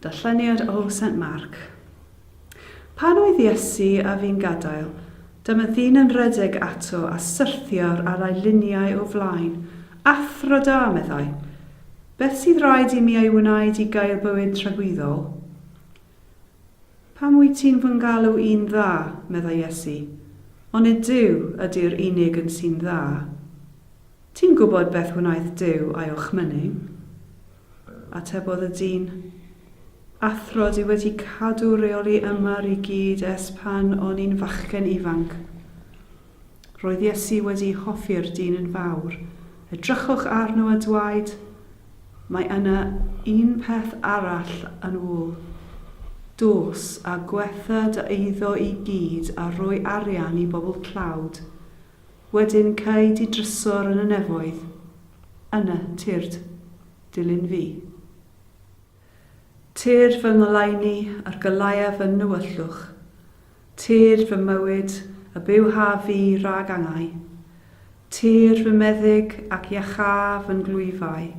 Darlleniadau o St Mark. Pan oedd Iesu a fi'n gadael, dyma ddyn yn rhedeg ato a syrthio'r ar ei luniau o flaen. Athro da, meddai. Beth sydd rhaid i mi ei wneud i gael bywyd tragwyddol? Pam wyt ti'n fy galw un dda, meddai Iesu, ond nid Duw ydy'r unig yn sy'n dda. Ti'n gwybod beth wnaeth Duw a'i ochmynu? Atebodd y dyn, athro di wedi cadw reoli ymar i gyd ers pan o'n i'n fachgen ifanc. Roedd Iesu wedi hoffi'r dyn yn fawr. Edrychwch arno a dwaed, mae yna un peth arall yn ôl. Dos a gwetha dy eiddo i gyd a rhoi arian i bobl tlawd. Wedyn cei di drysor yn y nefoedd. Yna, tyrd, dilyn fi. Tyrd fy ngoleuni a'r gylaiaf fy newyllwch. Tyrd fy mywyd a byw ha fi rhag angau. Tyrd fy meddyg ac iachaf yn glwyfau.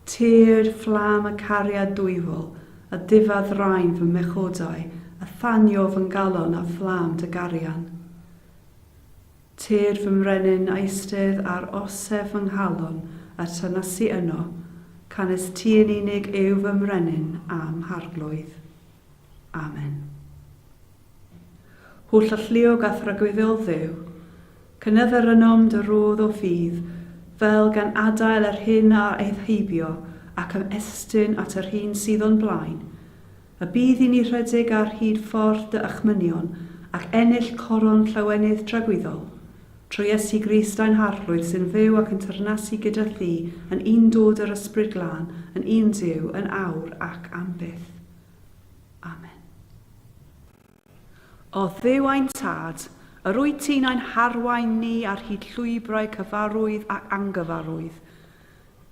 Tyrd fflam y cariad dwyfol a difad rhain fy mechodau a thanio fy galon a fflam dy garian. Tyrd fy mrenyn eistedd ar osef fy nghalon a tynasu yno, canes ti yn unig yw fy mrenyn am harglwydd. Amen. Holl alluog a thragwyddiol Dduw, cynydder ynom dy rodd o ffydd, fel gan adael yr hyn a eithheibio ac ymestyn at yr hyn sydd o'n blaen, a bydd i ni rhedeg ar hyd ffordd dy ychmynion ac ennill coron llawenydd tragwyddol, trwy Iesu Grist a'n harglwydd sy'n fyw ac yn tyrnasu gyda thi yn un dod yr ysbryd glân, yn un Duw, yn awr ac am byth. Amen. O Dduw ein tad, yr wyt ti'n ein harwain ni ar hyd llwybrau cyfarwydd ac angyfarwydd.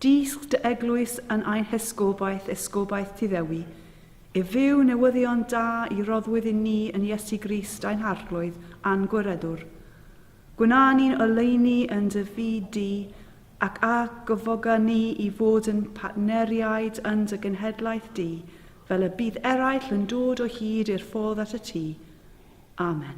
Disg dy eglwys yn ein esgobaeth tiddewi, e fyw newyddion da i roddwydd i ni yn Iesu Grist a'n harglwydd a'n gwiredwr. Gwna ni'n oleuni yn dy fyd di ac a gyfoga ni i fod yn partneriaid yn dy genhedlaeth di, fel y bydd eraill yn dod o hyd i'r ffordd at y ti. Amen.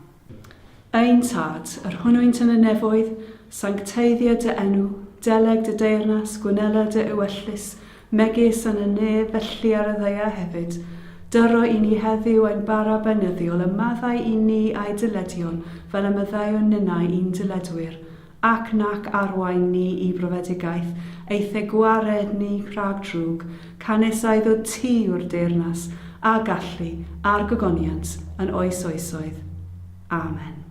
Ein tad, yr hwnnwynt yn y nefoedd, sancteiddio dy enw, deleg dy deyrnas, gwanela dy ewyllus, megis yn y nef felly ar y ddeia hefyd. Dyro i ni heddiw ein bara benyddiol y maddau i ni a'i dyledion fel y myddai o ninnau i'n dyledwyr, ac nac arwain ni i brofedigaeth, eithau gwared ni rhag drwg, canes a ddod ti o'r deyrnas, a gallu, a'r gogoniant, yn oes oesoedd. Amen.